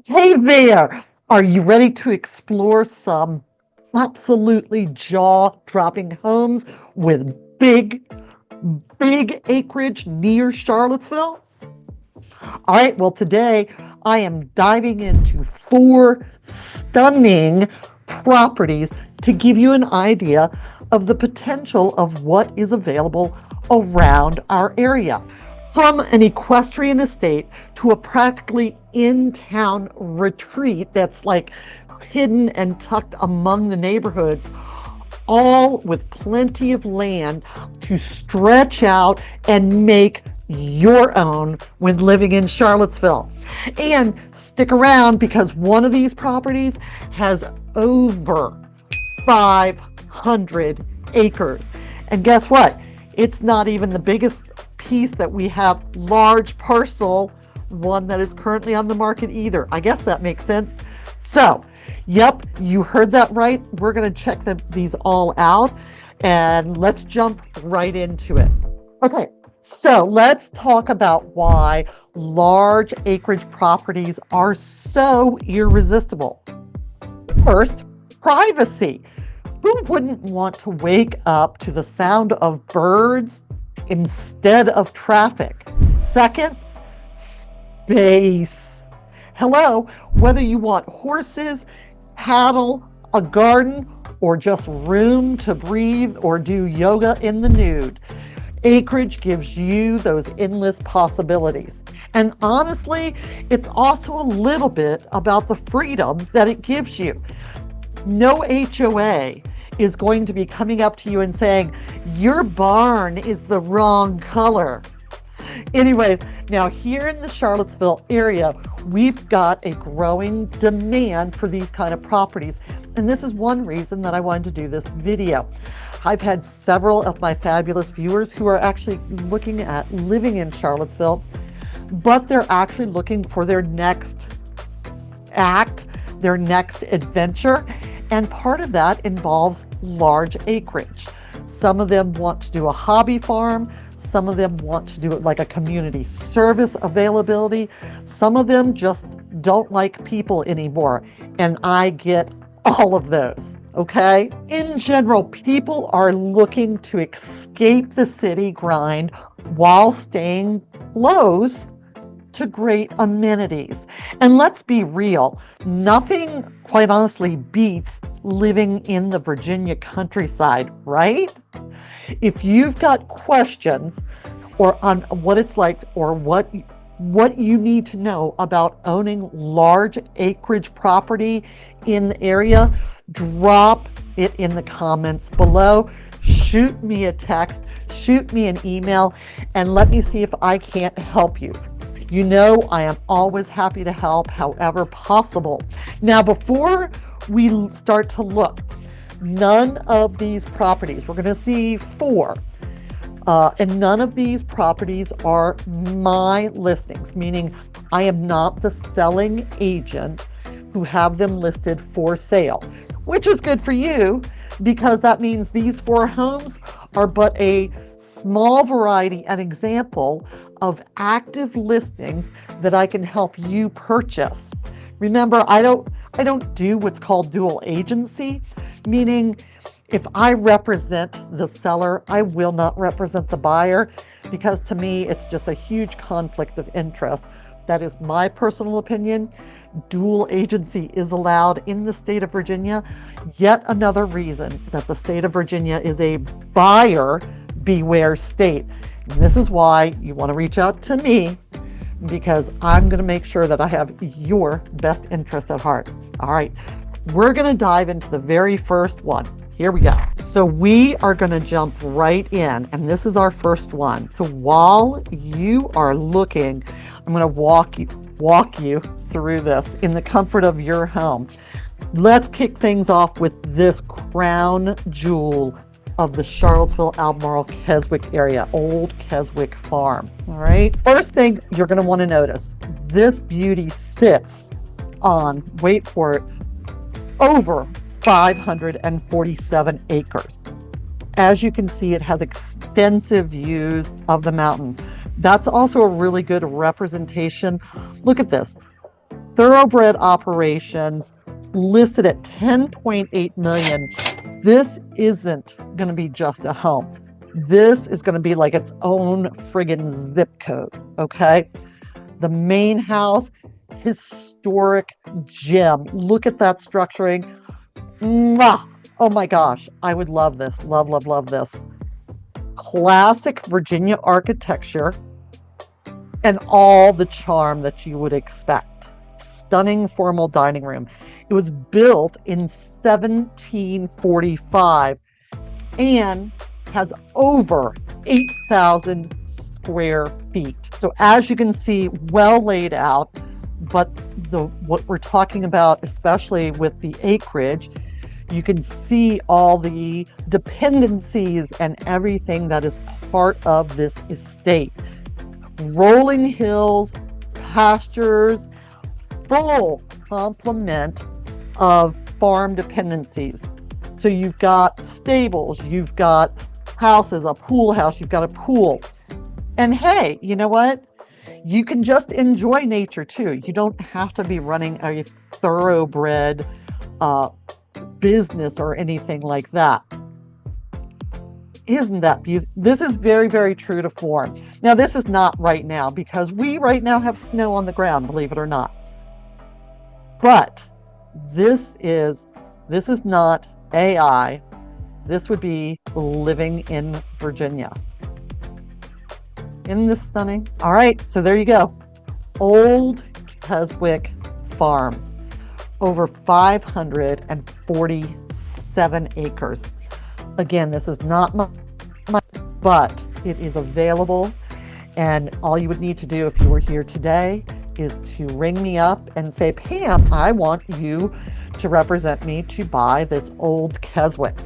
Hey there! Are you ready to explore some absolutely jaw-dropping homes with big acreage near Charlottesville? All right, well, today I am diving into 4 stunning properties to give you an idea of the potential of what is available around our area. From an equestrian estate to a practically in-town retreat that's like hidden and tucked among the neighborhoods, all with plenty of land to stretch out and make your own when living in Charlottesville. And stick around because one of these properties has over 500 acres. And guess what? It's not even the biggest piece that we have, large parcel, one that is currently on the market either. I guess that makes sense. So, yep, you heard that right. We're going to check these all out and let's jump right into it. Okay, so let's talk about why large acreage properties are so irresistible. First, privacy. Who wouldn't want to wake up to the sound of birds instead of traffic? Second, space. Hello, whether you want horses, cattle, a garden, or just room to breathe or do yoga in the nude, acreage gives you those endless possibilities. And honestly, it's also a little bit about the freedom that it gives you. No HOA is going to be coming up to you and saying, your barn is the wrong color. Anyways, now here in the Charlottesville area, we've got a growing demand for these kind of properties. And this is one reason that I wanted to do this video. I've had several of my fabulous viewers who are actually looking at living in Charlottesville, but they're actually looking for their next act, their next adventure. And part of that involves large acreage. Some of them want to do a hobby farm. Some of them want to do it like a community service availability. Some of them just don't like people anymore. And I get all of those, okay? In general, people are looking to escape the city grind while staying close to great amenities. And let's be real, nothing, quite honestly, beats living in the Virginia countryside, right? If you've got questions or on what it's like or what you need to know about owning large acreage property in the area, drop it in the comments below. Shoot me a text, shoot me an email, and let me see if I can't help you. You know, I am always happy to help however possible. Now, before we start to look, none of these properties, we're going to see 4, and none of these properties are my listings, meaning I am not the selling agent who have them listed for sale, which is good for you because that means these 4 homes are but a small variety, an example of active listings that I can help you purchase. Remember, I don't do what's called dual agency, meaning if I represent the seller, I will not represent the buyer because to me, it's just a huge conflict of interest. That is my personal opinion. Dual agency is allowed in the state of Virginia. Yet another reason that the state of Virginia is a buyer beware state. And this is why you want to reach out to me because I'm going to make sure that I have your best interest at heart. All right, we're going to dive into the very first one. Here we go. So we are going to jump right in, and this is our first one. So while you are looking, I'm going to walk you through this in the comfort of your home. Let's kick things off with this crown jewel of the Charlottesville, Albemarle, Keswick area, Old Keswick Farm. All right. First thing you're going to want to notice, this beauty sits on, wait for it, over 547 acres. As you can see, it has extensive views of the mountain. That's also a really good representation. Look at this. thoroughbred operations, listed at 10.8 million. This isn't going to be just a home. This is going to be like its own friggin' zip code, okay? The main house, historic gem. Look at that structuring. Mwah! Oh my gosh, I would love this. Love, love, love this. Classic Virginia architecture and all the charm that you would expect. Stunning formal dining room. It was built in 1745 and has over 8,000 square feet. So as you can see, well laid out, but what we're talking about, especially with the acreage, you can see all the dependencies and everything that is part of this estate. Rolling hills, pastures, full complement of farm dependencies. So you've got stables, you've got houses, a pool house, you've got a pool. And hey, you know what? You can just enjoy nature too. You don't have to be running a thoroughbred business or anything like that. Isn't that beautiful? This is very, very true to form. Now, this is not right now because we right now have snow on the ground, believe it or not. But this is not AI. This would be living in Virginia. Isn't this stunning? All right, so there you go. Old Keswick Farm. Over 547 acres. Again, this is not my, but it is available. And all you would need to do if you were here today is to ring me up and say, Pam, I want you to represent me to buy this old Keswick.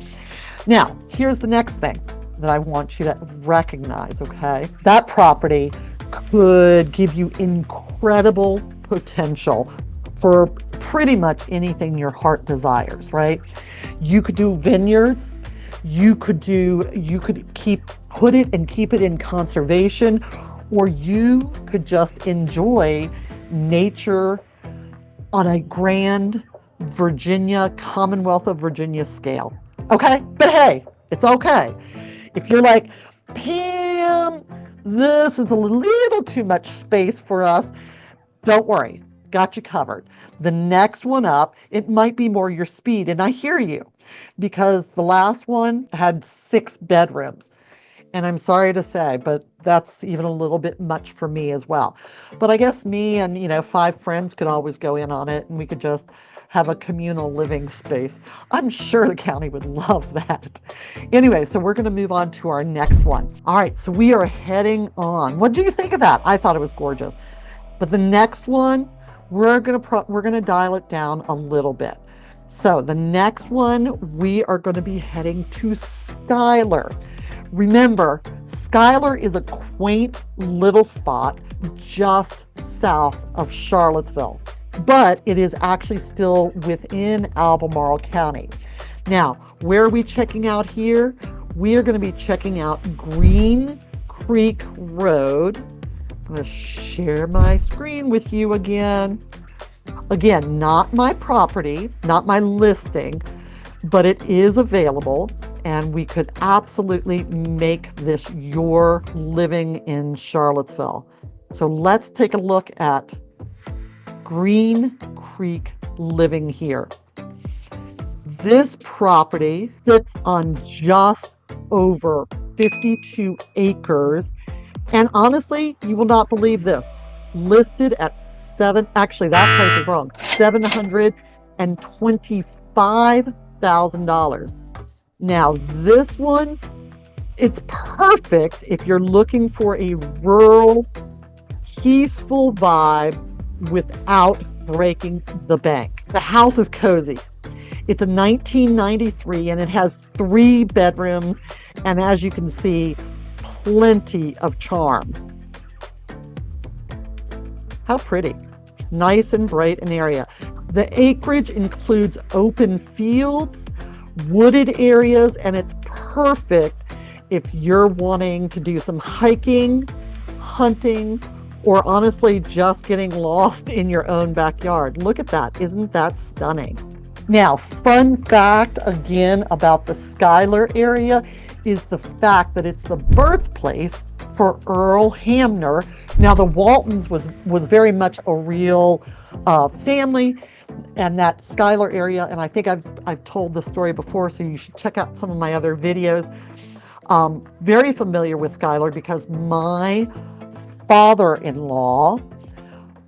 Now, here's the next thing that I want you to recognize, okay? That property could give you incredible potential for pretty much anything your heart desires, right? You could do vineyards. You could put it and keep it in conservation, or you could just enjoy nature on a grand Virginia, Commonwealth of Virginia scale. Okay? But hey, it's okay. If you're like, Pam, this is a little too much space for us, don't worry. Got you covered. The next one up, it might be more your speed. And I hear you because the last one had 6 bedrooms. And I'm sorry to say, but that's even a little bit much for me as well. But I guess me and, 5 friends could always go in on it and we could just have a communal living space. I'm sure the county would love that. Anyway, so we're going to move on to our next one. All right, so we are heading on. What do you think of that? I thought it was gorgeous. But the next one, we're gonna dial it down a little bit. So the next one, we are going to be heading to Schuyler. Remember, Schuyler is a quaint little spot just south of Charlottesville, but it is actually still within Albemarle County. Now, where are we checking out here? We are going to be checking out Green Creek Road. I'm going to share my screen with you again. Again, not my property, not my listing, but it is available, and we could absolutely make this your living in Charlottesville. So let's take a look at Green Creek living here. This property sits on just over 52 acres. And honestly, you will not believe this. Listed at actually that price is wrong, $725,000. Now this one, it's perfect if you're looking for a rural, peaceful vibe without breaking the bank. The house is cozy. It's a 1993 and it has 3 bedrooms, and as you can see, plenty of charm. How pretty. Nice and bright an area. The acreage includes open fields, wooded areas, and it's perfect if you're wanting to do some hiking, hunting, or honestly just getting lost in your own backyard. Look at that. Isn't that stunning? Now, fun fact again about the Schuyler area is the fact that it's the birthplace for Earl Hamner. Now, the Waltons was very much a real family, and that Schuyler area, and I think I've told the story before, so you should check out some of my other videos. Very familiar with Schuyler because my father-in-law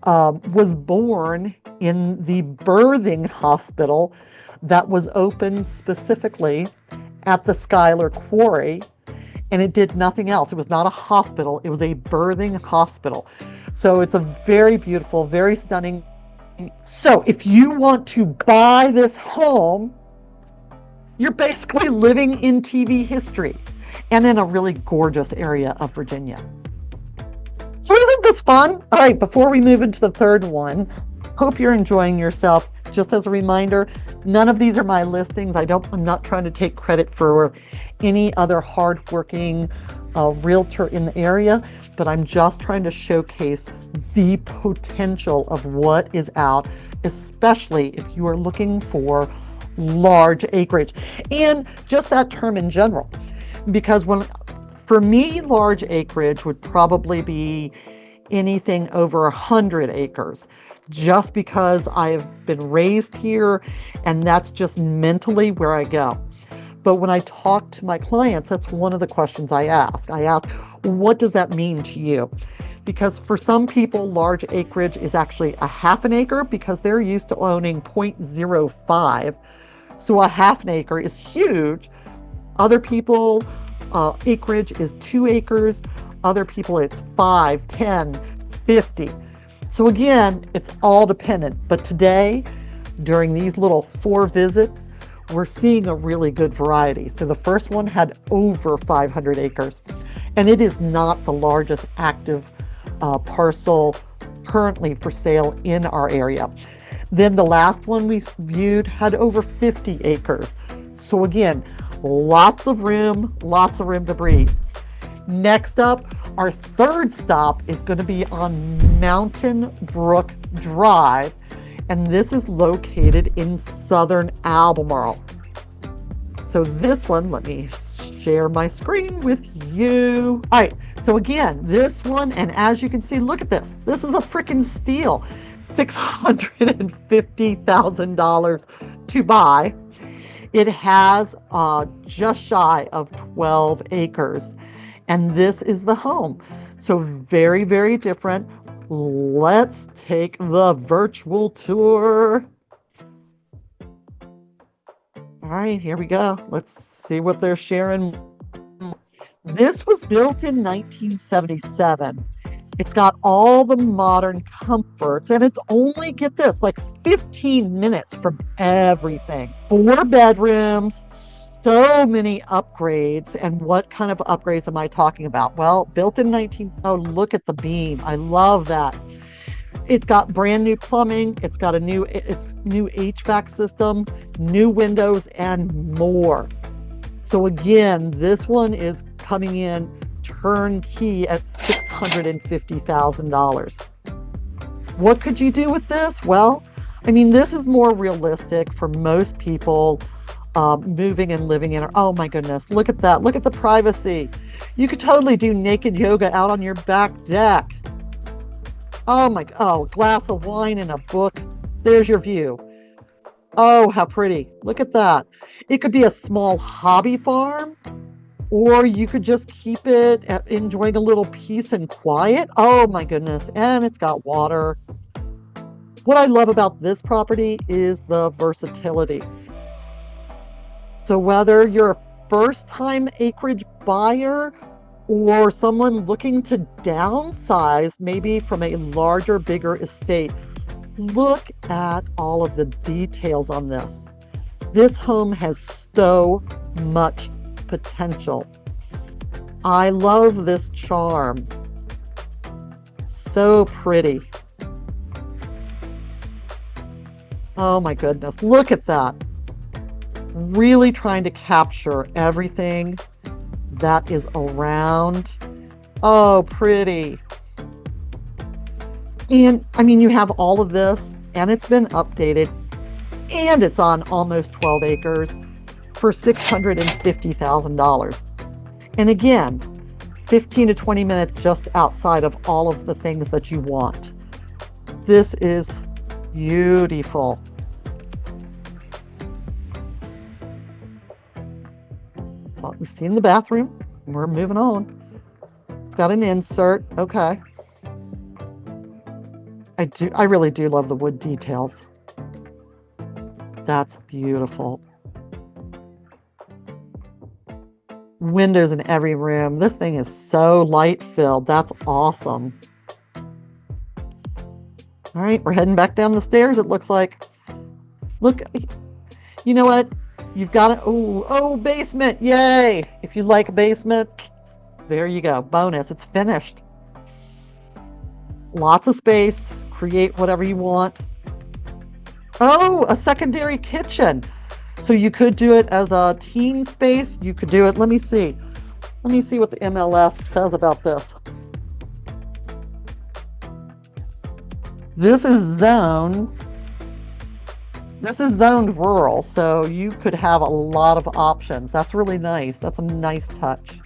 was born in the birthing hospital that was open specifically at the Schuyler Quarry, and it did nothing else. It was not a hospital, it was a birthing hospital. So it's a very beautiful, very stunning. So if you want to buy this home, you're basically living in TV history and in a really gorgeous area of Virginia. So isn't this fun? All right, before we move into the third one, hope you're enjoying yourself. Just as a reminder, none of these are my listings. I'm not trying to take credit for any other hardworking realtor in the area, but I'm just trying to showcase the potential of what is out, especially if you are looking for large acreage. And just that term in general, because for me, large acreage would probably be anything over 100 acres, just because I've been raised here and that's just mentally where I go. But when I talk to my clients, that's one of the questions I ask. I ask, what does that mean to you? Because for some people, large acreage is actually a half an acre because they're used to owning 0.05. So a half an acre is huge. Other people, acreage is 2 acres. Other people, it's 5, 10, 50. So again, it's all dependent. But today, during these little 4 visits, we're seeing a really good variety. So the first one had over 500 acres, and it is not the largest active parcel currently for sale in our area. Then the last one we viewed had over 50 acres. So again, lots of room to breathe. Next up, our third stop is going to be on Mountain Brook Drive, and this is located in southern Albemarle. So this one, let me share my screen with you. All right, so again, this one, and as you can see, look at this. This is a freaking steal. $650,000 to buy. It has just shy of 12 acres, and this is the home. So very, very different. Let's take the virtual tour. All right, here we go. Let's see what they're sharing. This was built in 1977. It's got all the modern comforts, and it's only, get this, like 15 minutes from everything. 4 bedrooms, so many upgrades. And what kind of upgrades am I talking about? Well, built in oh, look at the beam. I love that. It's got brand new plumbing. It's got new HVAC system, new windows, and more. So again, this one is coming in turnkey at $650,000. What could you do with this? Well, I mean, this is more realistic for most people moving and living in. Oh my goodness, look at that. Look at the privacy. You could totally do naked yoga out on your back deck. Oh, a glass of wine and a book. There's your view. Oh, how pretty. Look at that. It could be a small hobby farm, or you could just keep it enjoying a little peace and quiet. Oh my goodness. And it's got water. What I love about this property is the versatility. So whether you're a first-time acreage buyer or someone looking to downsize, maybe from a larger, bigger estate, look at all of the details on this. This home has so much potential. I love this charm. So pretty. Oh my goodness, look at that. Really trying to capture everything that is around. Oh, pretty. And I mean, you have all of this, and it's been updated, and it's on almost 12 acres for $650,000. And again, 15 to 20 minutes just outside of all of the things that you want. This is beautiful. So we've seen the bathroom. We're moving on. It's got an insert. Okay. I really do love the wood details. That's beautiful. Windows in every room. This thing is so light filled. That's awesome. All right, we're heading back down the stairs, it looks like. Look, you know what? You've got it. Oh, basement. Yay. If you like a basement, there you go. Bonus. It's finished. Lots of space. Create whatever you want. Oh, a secondary kitchen. So you could do it as a teen space. You could do it. Let me see. Let me see what the MLS says about this. This is zoned rural, so you could have a lot of options. That's really nice. That's a nice touch.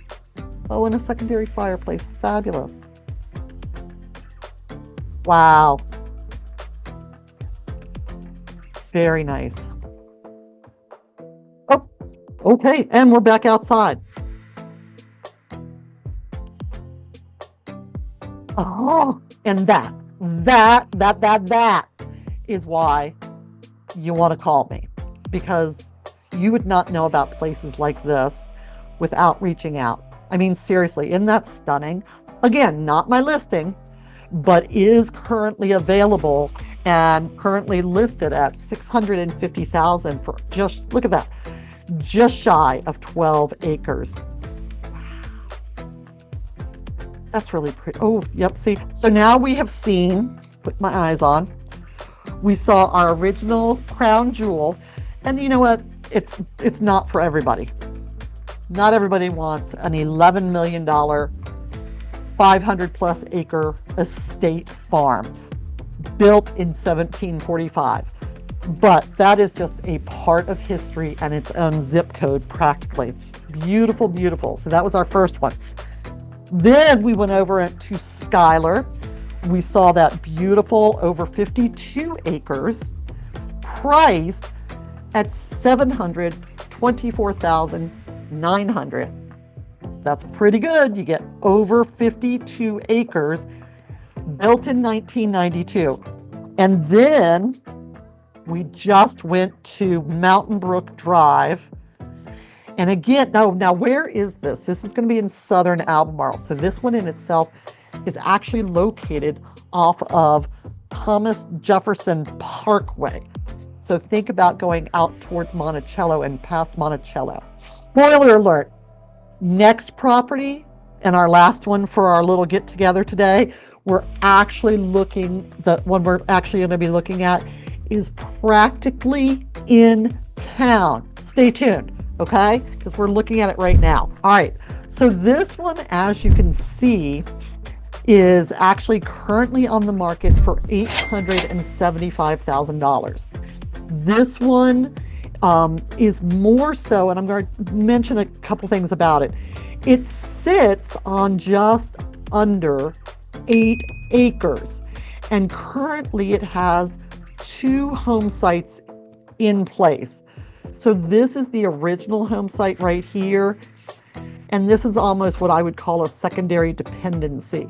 Oh, and a secondary fireplace. Fabulous. Wow. Very nice. Oh, okay, and we're back outside. Oh, and that is why you want to call me, because you would not know about places like this without reaching out. I mean, seriously, isn't that stunning? Again, not my listing, but is currently available and currently listed at $650,000 for just, look at that, just shy of 12 acres. That's really pretty. Oh, yep. See, so now we have seen, put my eyes on, we saw our original crown jewel, and you know what? It's not for everybody. Not everybody wants an $11 million, 500 plus acre estate farm built in 1745. But that is just a part of history and its own zip code practically. Beautiful, beautiful. So that was our first one. Then we went over to Schuyler. We saw that beautiful over 52 acres priced at $724,900. That's pretty good. You get over 52 acres built in 1992. And then we just went to Mountain Brook Drive. And again, now where is this? This is going to be in southern Albemarle. So this one in itself is actually located off of Thomas Jefferson Parkway. So think about going out towards Monticello and past Monticello. Spoiler alert, next property and our last one for our little get together today, we're actually looking, the one we're actually going to be looking at is practically in town. Stay tuned. Okay, because we're looking at it right now. All right, so this one, as you can see, is actually currently on the market for $875,000. This one is more so, and I'm going to mention a couple things about it. It sits on just under 8 acres, and currently it has 2 home sites in place. So this is the original home site right here, and this is almost what I would call a secondary dependency.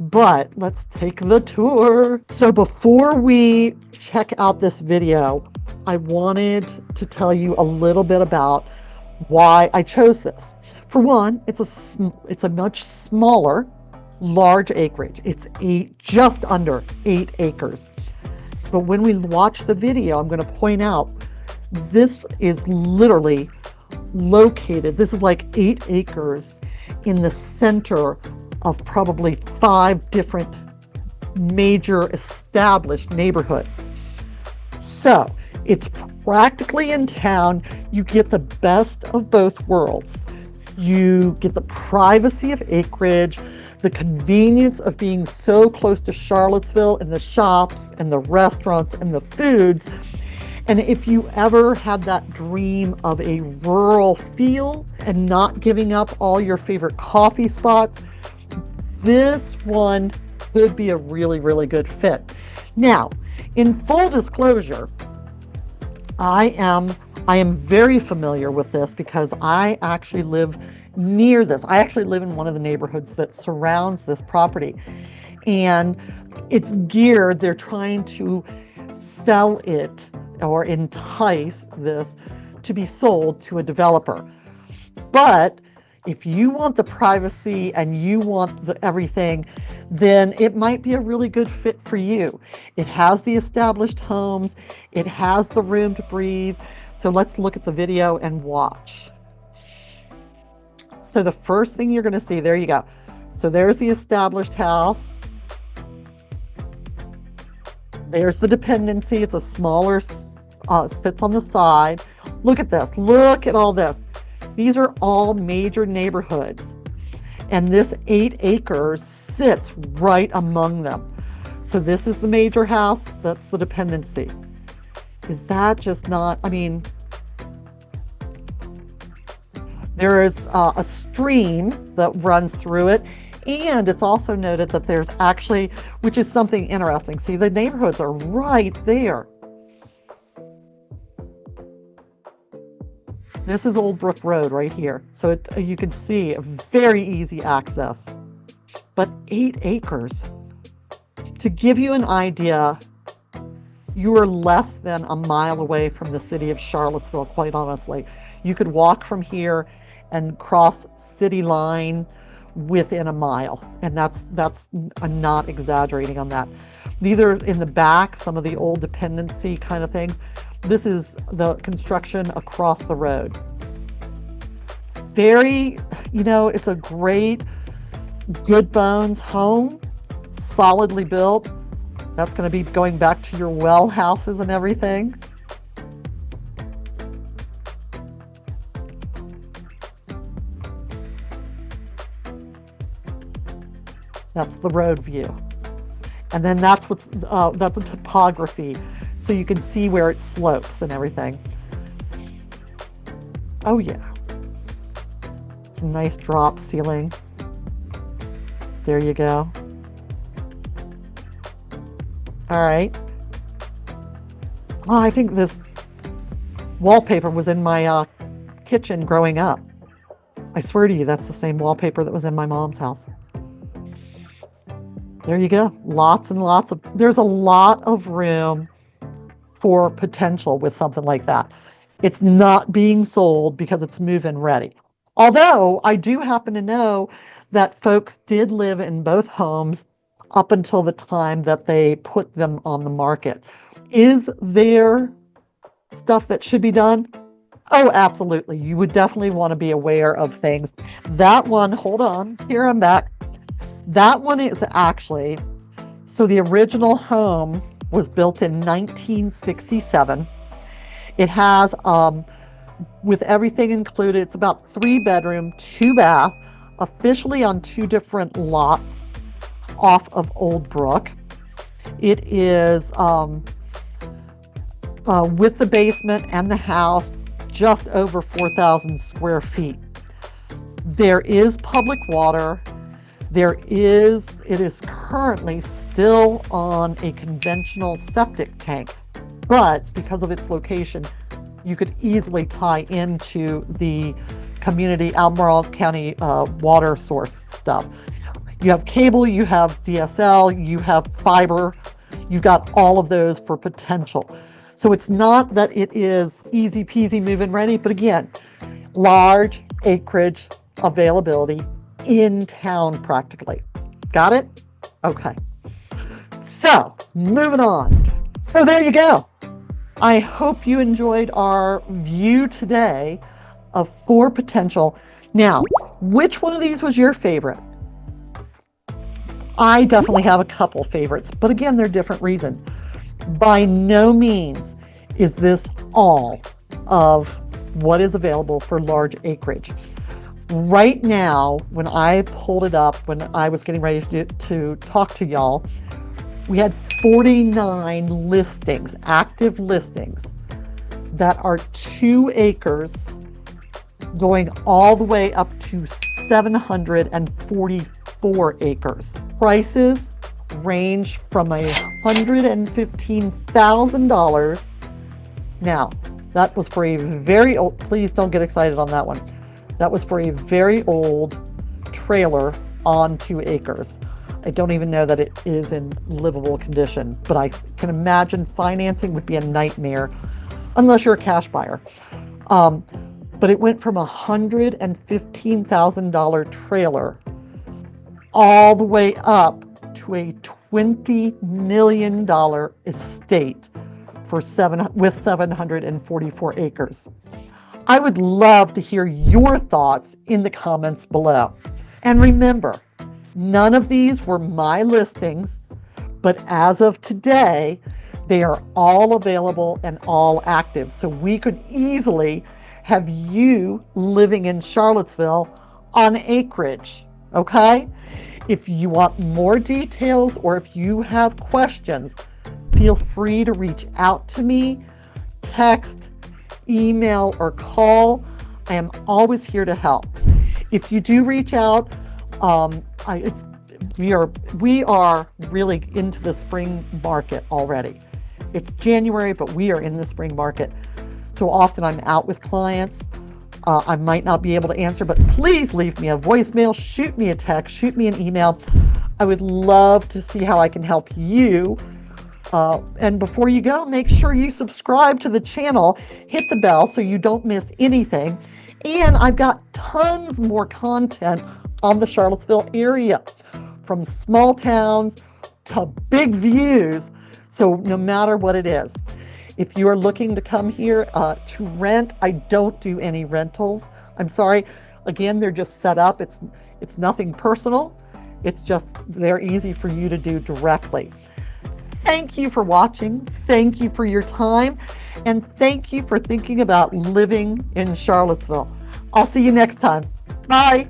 But let's take the tour. So before we check out this video, I wanted to tell you a little bit about why I chose this. For one, it's a much smaller, large acreage. It's just under 8 acres. But when we watch the video, I'm going to point out this is literally located, this is like 8 acres in the center of probably 5 different major established neighborhoods. So it's practically in town. You get the best of both worlds. You get the privacy of acreage, the convenience of being so close to Charlottesville and the shops and the restaurants and the foods. And if you ever had that dream of a rural feel and not giving up all your favorite coffee spots, this one could be a really, really good fit. Now, in full disclosure, I am very familiar with this because I actually live near this. I actually live in one of the neighborhoods that surrounds this property, and it's geared, they're trying to sell it or entice this to be sold to a developer. But if you want the privacy and you want everything, then it might be a really good fit for you. It has the established homes, it has the room to breathe. So let's look at the video and watch. So the first thing you're going to see, there you go. So there's the established house. There's the dependency. It's a smaller, sits on the side. Look at this. Look at all this. These are all major neighborhoods, and this 8 acres sits right among them. So this is the major house, that's the dependency. Is that just not, I mean, there is a stream that runs through it, and it's also noted that there's actually, which is something interesting, see, the neighborhoods are right there. This is Old Brook Road right here. So you can see a very easy access. But 8 acres. To give you an idea, you are less than a mile away from the city of Charlottesville, quite honestly. You could walk from here and cross city line within a mile. And that's I'm not exaggerating on that. These are in the back, some of the old dependency kind of things. This is the construction across the road. Very, it's a great, good bones home, solidly built. That's going to be going back to your well houses and everything. That's the road view. And then that's a topography. So you can see where it slopes and everything. Oh yeah. It's a nice drop ceiling. There you go. All right. Oh, I think this wallpaper was in my kitchen growing up. I swear to you, that's the same wallpaper that was in my mom's house. There you go. Lots and lots of, there's a lot of room for potential with something like that. It's not being sold because it's move-in ready. Although I do happen to know that folks did live in both homes up until the time that they put them on the market. Is there stuff that should be done? Oh, absolutely. You would definitely want to be aware of things. That one, hold on, here I'm back. That one is actually, so the original home was built in 1967. It has, with everything included, it's about 3 bedroom, 2 bath, officially on 2 different lots off of Old Brook. It is with the basement and the house, just over 4,000 square feet. There is public water. It is currently still on a conventional septic tank, but because of its location, you could easily tie into the community Albemarle County water source stuff. You have cable, you have DSL, you have fiber, you've got all of those for potential. So it's not that it is easy peasy move-in ready, but again, large acreage availability in town practically. Got it? Okay. So moving on. So there you go. I hope you enjoyed our view today of 4 potential. Now, which one of these was your favorite? I definitely have a couple favorites, but again, they're different reasons. By no means is this all of what is available for large acreage. Right now, when I pulled it up, when I was getting ready to talk to y'all, we had 49 listings, active listings, that are 2 acres going all the way up to 744 acres. Prices range from $115,000. Now, that was for a very old, please don't get excited on that one. That was for a very old trailer on 2 acres. I don't even know that it is in livable condition, but I can imagine financing would be a nightmare unless you're a cash buyer. But it went from $115,000 trailer all the way up to a $20 million estate with 744 acres. I would love to hear your thoughts in the comments below. And remember, none of these were my listings, but as of today, they are all available and all active. So we could easily have you living in Charlottesville on Acreage, okay? If you want more details or if you have questions, feel free to reach out to me, text, email, or call. I am always here to help. If you do reach out, we are really into the spring market already. It's January, but we are in the spring market. So often I'm out with clients. I might not be able to answer, but please leave me a voicemail, shoot me a text, shoot me an email. I would love to see how I can help you. And before you go, make sure you subscribe to the channel, hit the bell so you don't miss anything. And I've got tons more content on the Charlottesville area, from small towns to big views. So no matter what it is, if you are looking to come here to rent, I don't do any rentals. I'm sorry. Again, they're just set up. It's nothing personal. It's just they're easy for you to do directly. Thank you for watching. Thank you for your time. And thank you for thinking about living in Charlottesville. I'll see you next time. Bye.